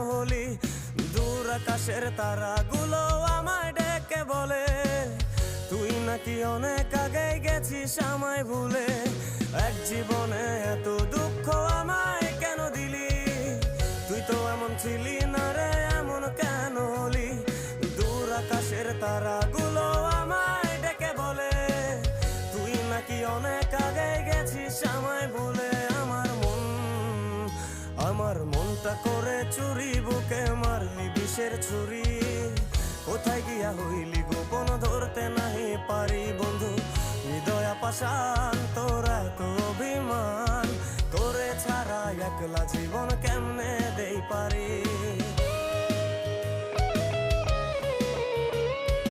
হলি? দূর আকাশের তারাগুলো আমায় ডেকে বলে তুই নাকি অনেক আগে গেছিস আমায় ভুলে। এক জীবনে এত দুঃখ আমায় কেন দিলি? তুই তো এমন ছিলি না রে, এমন কেন হলি? দূর আকাশের তারাগুলো আমায় ডেকে বলে তুই নাকি অনেক আগে গেছিস আমায় ভুলে। আমার মনটা করে চুরি, বুকে মারলি বিষের ছুরি। কোথায় গিয়া হইলি গোপন, ধরতে নাহি পারি বন্ধু। হৃদয় পাশা